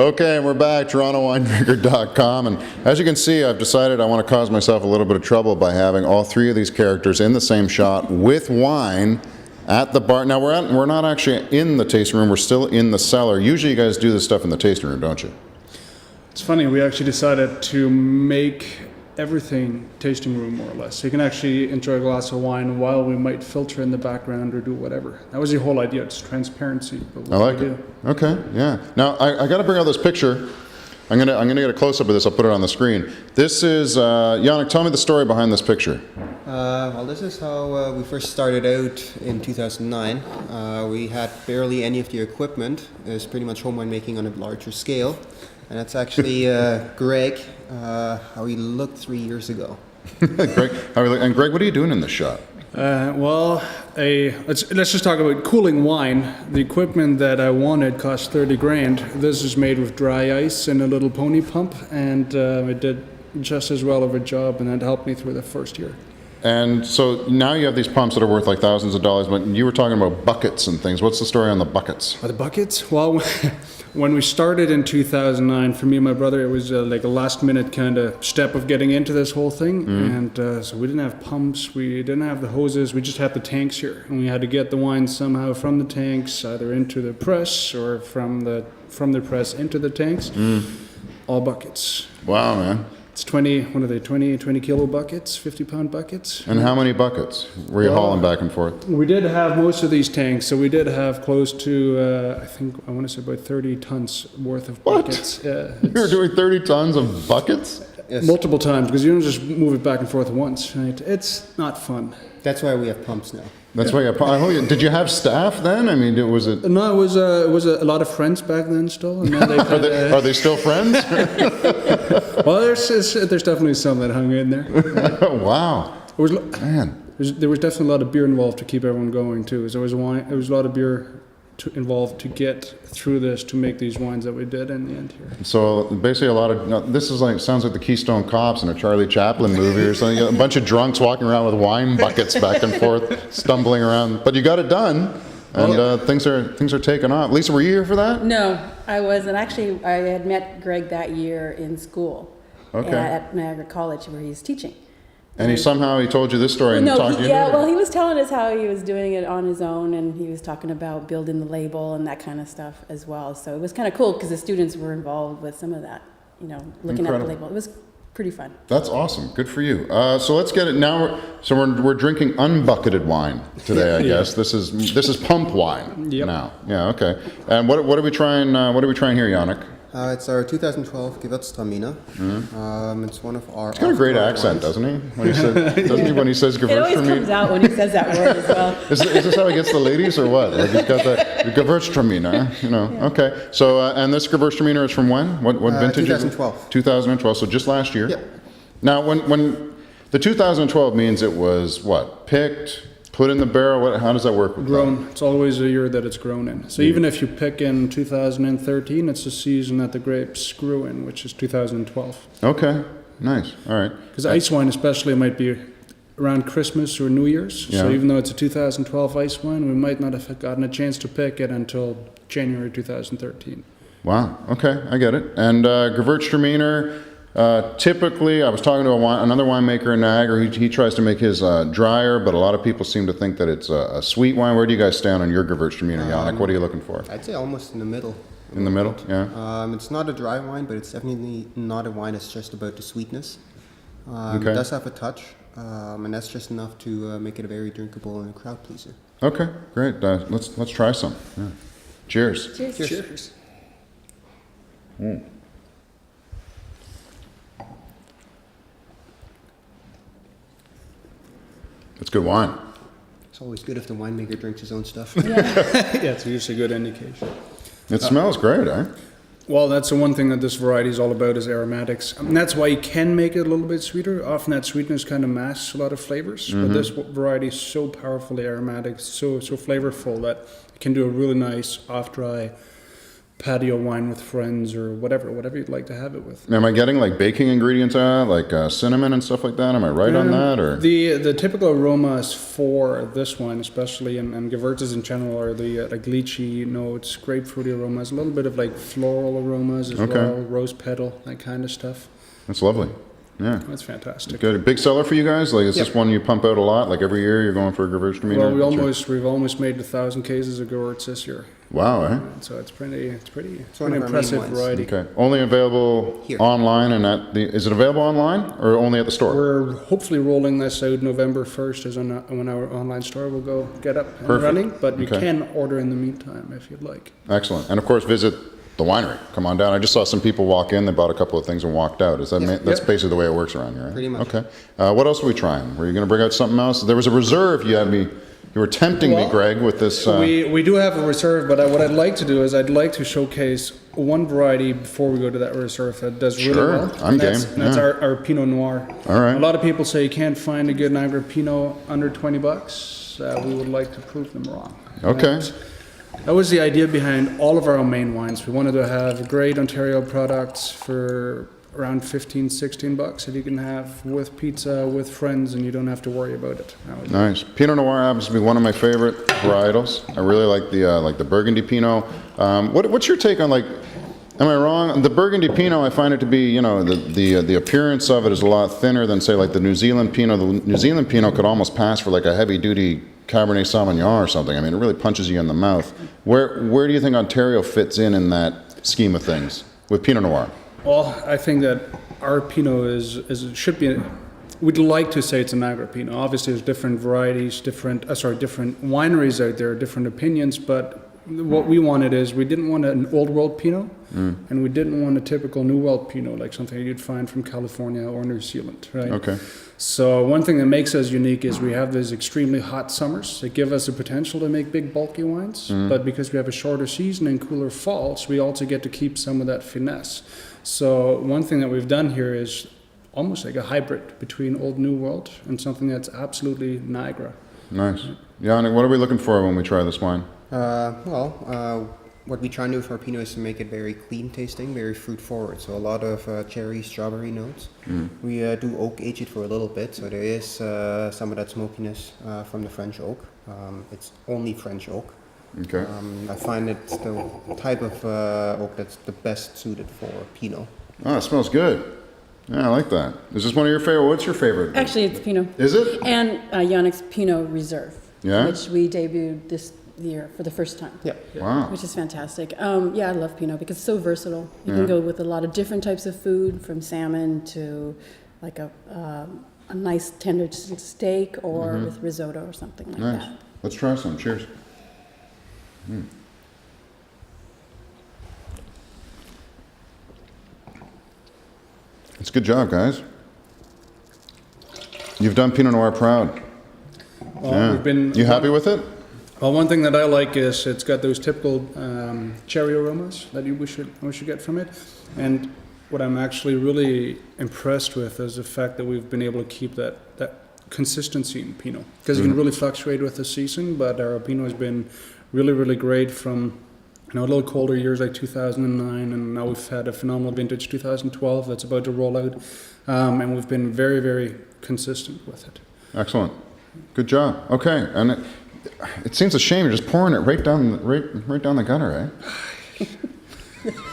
Okay, and we're back, TorontoWinemaker.com, and as you can see, I've decided I want to cause myself a little bit of trouble by having all three of these characters in the same shot with wine at the bar. Now, we're not actually in the tasting room, we're still in the cellar. Usually you guys do this stuff in the tasting room, don't you? It's funny, we actually decided to make everything tasting room, more or less. So you can actually enjoy a glass of wine while we might filter in the background or do whatever. That was the whole idea, it's transparency. I like it. Okay, yeah. Now, I got to bring out this picture. I'm gonna get a close-up of this, I'll put it on the screen. This is, Yannick, tell me the story behind this picture. Well, this is how we first started out in 2009. We had barely any of the equipment. It was pretty much home winemaking on a larger scale. And that's actually Greg, how he looked 3 years ago. Greg, and Greg, what are you doing in this shot? Let's just talk about cooling wine. The equipment that I wanted cost 30 grand. This is made with dry ice and a little pony pump, and it did just as well of a job, and that helped me through the first year. And so now you have these pumps that are worth like thousands of dollars, but you were talking about buckets and things. What's the story on the buckets? The buckets? Well, when we started in 2009, for me and my brother, it was like a last minute kind of step of getting into this whole thing. And so we didn't have pumps, we didn't have the hoses, we just had the tanks here. And we had to get the wine somehow from the tanks, either into the press or from the press into the tanks. All buckets. Wow, man. It's 20 kilo buckets, 50-pound buckets. And how many buckets were you hauling back and forth? We did have most of these tanks, so we did have close to, I want to say about 30 tons worth of buckets. You were doing 30 tons of buckets? Yes. Multiple times, because you don't just move it back and forth once, right? It's not fun. That's why we have pumps now. That's why did you have staff then? I mean, was it? No, it was a lot of friends back then still. And then they are they still friends? Well, there's definitely some that hung in there. Right? Wow. Man. There was definitely a lot of beer involved to keep everyone going too. There was a lot of beer involved to get through this to make these wines that we did in the end here. So basically this is sounds like the Keystone Cops in a Charlie Chaplin movie or something. A bunch of drunks walking around with wine buckets back and forth, stumbling around. But you got it done, and things are taking off. Lisa, were you here for that? No, I wasn't. Actually, I had met Greg that year in school at Niagara College where he's teaching. And he told you this story and talked to you? Yeah, well, he was telling us how he was doing it on his own, and he was talking about building the label and that kind of stuff as well. So it was kind of cool because the students were involved with some of that, looking at the label. It was pretty fun. That's awesome. Good for you. So let's get it now. We're drinking unbucketed wine today, I guess. This is pump wine now. Yeah. Okay. And what are we trying? What are we trying here, Yannick? It's our 2012 Gewürztraminer. It's one of our. He's got a great accent, doesn't he? When he says Gewürztraminer? It always comes out when he says that word as well. Is this how he gets the ladies or what? Like he's got the Gewürztraminer, Yeah. Okay. So and this Gewürztraminer is from when? What vintage? 2012. 2012. So just last year. Yep. Now, when the 2012 means it was what? Picked. Put in the barrel. How does that work? Grown. It's always a year that it's grown in. So even if you pick in 2013, it's the season that the grapes grew in, which is 2012. Okay, nice. All right. Because ice wine especially might be around Christmas or New Year's. Yeah. So even though it's a 2012 ice wine, we might not have gotten a chance to pick it until January 2013. Wow. Okay, I get it. And Gewürztraminer. Typically, I was talking to another winemaker in Niagara. He tries to make his drier, but a lot of people seem to think that it's a sweet wine. Where do you guys stand on your Gewürztraminer, Yannick? What are you looking for? I'd say almost in the middle. In the middle, yeah. It's not a dry wine, but it's definitely not a wine that's just about the sweetness. It does have a touch, and that's just enough to make it a very drinkable and a crowd pleaser. Okay, great. Let's try some. Yeah. Cheers. Cheers. Cheers. It's good wine. It's always good if the winemaker drinks his own stuff. Yeah, it's usually a good indication. It smells great, eh? Well, that's the one thing that this variety is all about is aromatics. And that's why you can make it a little bit sweeter. Often that sweetness kind of masks a lot of flavors. But this variety is so powerfully aromatic, so flavorful that it can do a really nice off-dry patio wine with friends or whatever you'd like to have it with. Am I getting like baking ingredients out, like cinnamon and stuff like that? Am I right on that? Or The typical aromas for this wine, especially and Gewürzes in general, are the like lychee notes, grapefruity aromas, a little bit of like floral aromas as well, rose petal, that kind of stuff. that's lovely. Yeah. That's fantastic. Good. A big seller for you guys? Like, is this one you pump out a lot? Like every year you're going for a Gewürztraminer? Well, we've almost made 1,000 cases of Gewürz this year. Wow, eh? So it's pretty one of our impressive main wines. variety. Okay. Only available Here. online and is it available online or only at the store? We're hopefully rolling this out November 1st is when our online store will go get up and Perfect. running, but you Okay. can order in the meantime if you'd like. Excellent. And of course, visit the winery. Come on down. I just saw some people walk in, they bought a couple of things and walked out. Is that that's Yep. basically the way it works around here, right? Pretty much. Okay. What else are we trying? Were you going to bring out something else? There was a reserve you were tempting me, Well, Greg, with this. We do have a reserve, but what I'd like to do is I'd like to showcase one variety before we go to that reserve that does really Sure, well. I'm and that's, game, and that's yeah. our Pinot Noir. All right. A lot of people say you can't find a good Niagara Pinot under $20. We would like to prove them wrong. Okay. That was the idea behind all of our main wines. We wanted to have great Ontario products for around $15-16 that you can have with pizza, with friends, and you don't have to worry about it. Nice. Pinot Noir happens to be one of my favorite varietals. I really like the Burgundy Pinot. What's your take on, like, am I wrong? The Burgundy Pinot, I find it to be, you know, the appearance of it is a lot thinner than, say, like the New Zealand Pinot. The New Zealand Pinot could almost pass for like a heavy-duty Cabernet Sauvignon or something. I mean, it really punches you in the mouth. Where do you think Ontario fits in that scheme of things with Pinot Noir? Well, I think that our Pinot should be. We'd like to say it's a Niagara Pinot. Obviously, there's different varieties, different wineries out there, different opinions. But what we wanted is we didn't want an old world Pinot, and we didn't want a typical New World Pinot like something you'd find from California or New Zealand, right? Okay. So one thing that makes us unique is we have these extremely hot summers that give us the potential to make big bulky wines, but because we have a shorter season and cooler falls, we also get to keep some of that finesse. So one thing that we've done here is almost like a hybrid between Old New World and something that's absolutely Niagara. Nice. Yannick, what are we looking for when we try this wine? What we try and do for our Pinot is to make it very clean tasting, very fruit forward. So a lot of cherry, strawberry notes. We do oak age it for a little bit, so there is some of that smokiness from the French oak. It's only French oak. Okay. I find it's the type of oak that's the best suited for Pinot. Oh, it smells good. Yeah, I like that. Is this one of your favorite? What's your favorite? Actually, it's Pinot. Is it? And Yannick's Pinot Reserve, Yeah? which we debuted this year for the first time. Yeah. Wow. Which is fantastic. Yeah, I love Pinot because it's so versatile. You can go with a lot of different types of food, from salmon to like a nice tender steak, or with risotto or something like Nice. that. Let's try some. Cheers. It's a good job, guys. You've done Pinot Noir proud. Well, we've been You happy with it? Well, one thing that I like is it's got those typical cherry aromas that we should get from it. And what I'm actually really impressed with is the fact that we've been able to keep that consistency in Pinot. Because it can really fluctuate with the season, but our Pinot has been really, really great from a little colder years like 2009, and now we've had a phenomenal vintage 2012 that's about to roll out. And we've been very, very consistent with it. Excellent. Good job. Okay. And it seems a shame you're just pouring it right down the gutter, eh?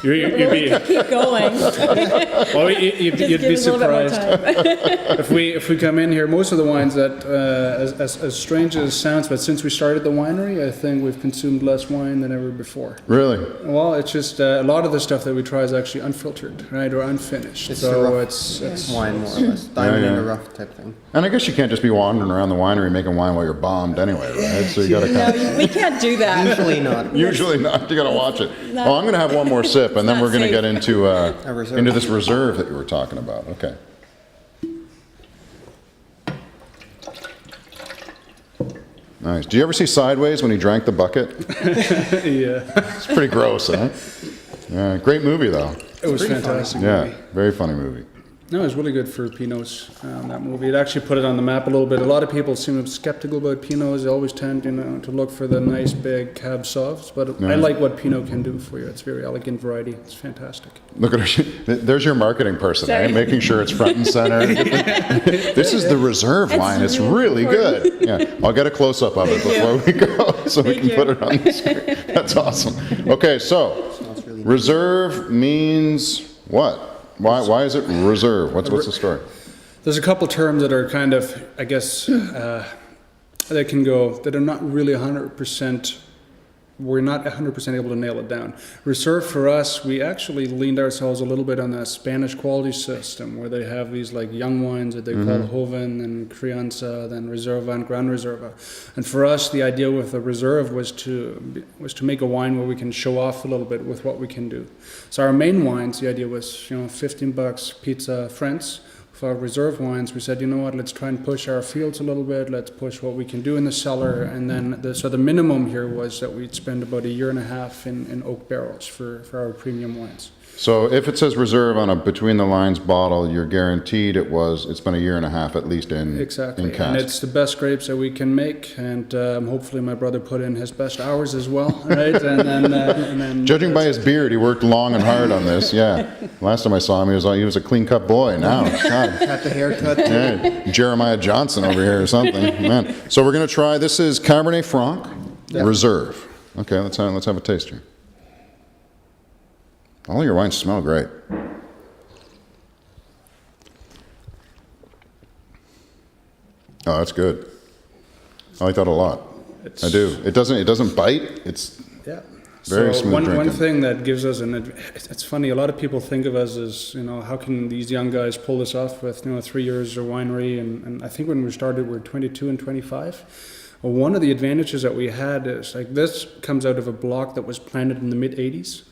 You'd be, Keep going. well, you'd Just give be us a little bit more surprised time. if we come in here. Most of the wines that, as strange as it sounds, but since we started the winery, I think we've consumed less wine than ever before. Really? Well, it's just a lot of the stuff that we try is actually unfiltered, right, or unfinished. It's so the rough it's wine, more or less. Diamond in yeah. the rough type thing. And I guess you can't just be wandering around the winery making wine while you're bombed anyway, right? So you got to No, we can't do that. Usually not. Usually not. You got to watch it. Well, I'm going to have one more sip, and then not we're going to safe. get into reserve. into this reserve that you were talking about. Okay. Nice. Do you ever see Sideways when he drank the bucket? yeah, It's pretty gross, huh? Yeah. Great movie though. it was fantastic. Yeah. Very funny movie. No, it was really good for Pinots, that movie. It actually put it on the map a little bit. A lot of people seem skeptical about Pinots. They always tend, to look for the nice big cab sauves. But I like what Pinot can do for you. It's very elegant variety. It's fantastic. Look at her. There's your marketing person, eh? Making sure it's front and center. This is the reserve wine. It's really good. Yeah, I'll get a close-up of it before we go so we can put it on the screen. That's awesome. Okay, so reserve means what? Why is it reserve? What's the story? There's a couple terms that are kind of, I guess, that are not really 100%. We're not 100% able to nail it down. Reserve for us, we actually leaned ourselves a little bit on the Spanish quality system, where they have these like young wines that they call Joven and Crianza, then Reserva and Gran Reserva. And for us, the idea with the Reserve was to make a wine where we can show off a little bit with what we can do. So our main wines, the idea was, $15 pizza France. For our reserve wines, we said, let's try and push our fields a little bit. Let's push what we can do in the cellar. And then, the minimum here was that we'd spend about a year and a half in oak barrels for our premium wines. So if it says reserve on a between the lines bottle, you're guaranteed it's been a year and a half at least in exactly. In cask. And it's the best grapes that we can make, and hopefully my brother put in his best hours as well, right? And then judging by his beard, he worked long and hard on this. Yeah, last time I saw him, he was a clean-cut boy. Now, God, Had the haircut. yeah, Jeremiah Johnson over here or something, man. So we're gonna try. This is Cabernet Franc Reserve. Okay, let's have a taste here. All your wines smell great. Oh, that's good. I like that a lot. I do. It doesn't bite. It's very smooth drinking. One thing that gives us it's funny, a lot of people think of us as, how can these young guys pull this off with, 3 years of winery, and I think when we started, we were 22 and 25. Well, one of the advantages that we had is, this comes out of a block that was planted in the mid-'80s.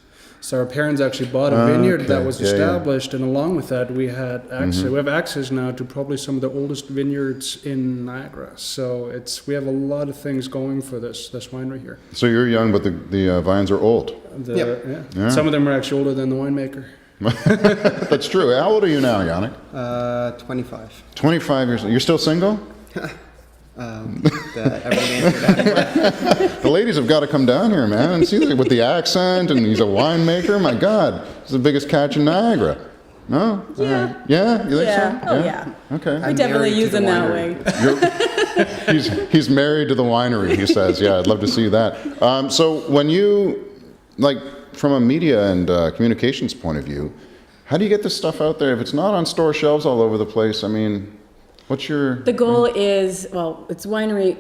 So our parents actually bought a vineyard that was established, and along with that, we had access. We have access now to probably some of the oldest vineyards in Niagara. So we have a lot of things going for this winery here. So you're young, but the vines are old. Yeah. Some of them are actually older than the winemaker. That's true. How old are you now, Yannick? 25. 25 years old. You're still single? The ladies have got to come down here, man, and see with the accent, and he's a winemaker. My God, he's the biggest catch in Niagara. No? Yeah. Right. Yeah? You think so? Oh, yeah. Okay. We definitely use them that way. He's married to the winery, he says. Yeah, I'd love to see that. So when you, from a media and communications point of view, how do you get this stuff out there? If it's not on store shelves all over the place, the goal is, it's winery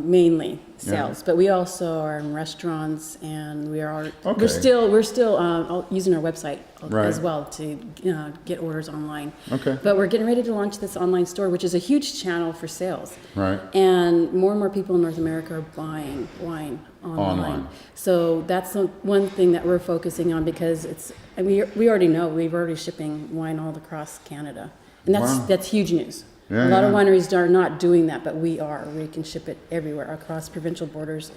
mainly sales, but we also are in restaurants, and we're still using our website as well to get orders online. Okay. But we're getting ready to launch this online store, which is a huge channel for sales. Right. And more people in North America are buying wine online. So that's the one thing that we're focusing on, because we already know we're already shipping wine all across Canada, and that's huge news. Yeah, a lot of wineries are not doing that, but we are. We can ship it everywhere across provincial borders,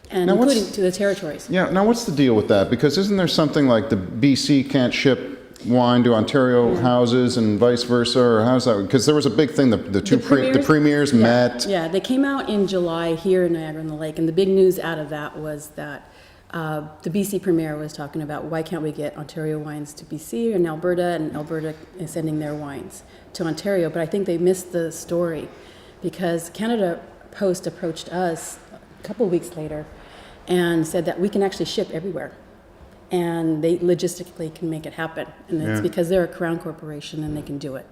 and now including to the territories. Yeah. Now, what's the deal with that? Because isn't there something like the BC can't ship wine to Ontario houses and vice versa, or how's that? Because there was a big thing. The premiers met. Yeah, they came out in July here in Niagara-on-the-Lake, and the big news out of that was that the BC Premier was talking about, why can't we get Ontario wines to BC and Alberta is sending their wines to Ontario. But I think they missed the story, because Canada Post approached us a couple of weeks later and said that we can actually ship everywhere, and they logistically can make it happen. And it's because they're a Crown Corporation and they can do it.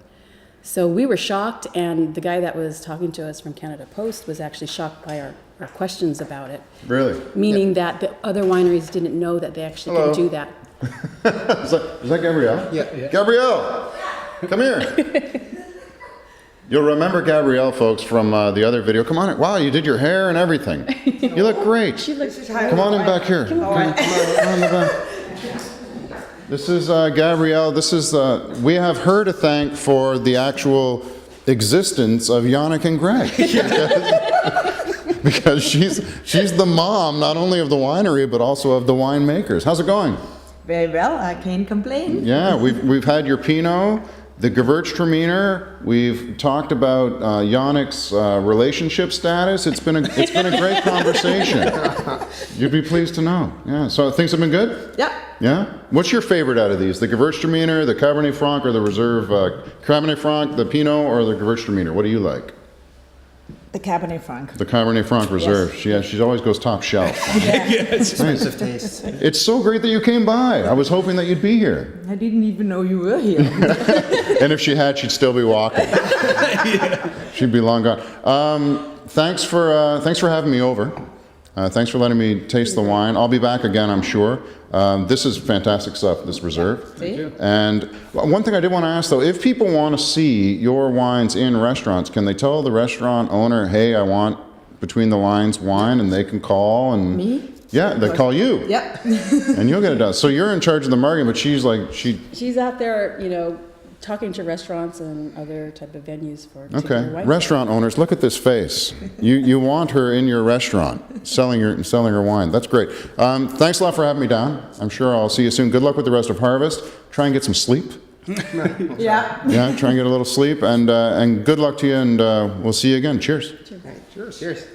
So we were shocked, and the guy that was talking to us from Canada Post was actually shocked by our questions about it. Really? Meaning that the other wineries didn't know that they actually could do that. Is that Gabrielle? Yeah. Gabrielle, come here. You'll remember Gabrielle, folks, from the other video. Come on in. Wow, you did your hair and everything. You look great. Come on in back here. Come on in the back. This is Gabrielle. We have her to thank for the actual existence of Yannick and Greg. Because she's the mom, not only of the winery, but also of the winemakers. How's it going? Very well, I can't complain. Yeah, we've had your Pinot, The Gewürztraminer, we've talked about Yannick's relationship status. It's been a great conversation. You'd be pleased to know. Yeah. So things have been good? Yeah. Yeah? What's your favorite out of these? The Gewürztraminer, the Cabernet Franc, or the Reserve Cabernet Franc, the Pinot, or the Gewürztraminer? What do you like? The Cabernet Franc. The Cabernet Franc Reserve. She always goes top shelf. Expensive taste. It's so great that you came by. I was hoping that you'd be here. I didn't even know you were here. And if she had, she'd still be walking. She'd be long gone. Thanks for having me over. Thanks for letting me taste the wine. I'll be back again, I'm sure. This is fantastic stuff, this Reserve. See? And one thing I did want to ask, though, if people want to see your wines in restaurants, can they tell the restaurant owner, hey, I want Between the Lines wine, and they can call and... Me? Yeah, they call you. Yep. And you'll get it done. So you're in charge of the marketing, but She's out there, talking to restaurants and other type of venues for Okay. wine. Restaurant owners, look at this face. You want her in your restaurant, selling her wine. That's great. Thanks a lot for having me down. I'm sure I'll see you soon. Good luck with the rest of harvest. Try and get some sleep. Yeah. Yeah, try and get a little sleep. And good luck to you, and we'll see you again. Cheers. Cheers.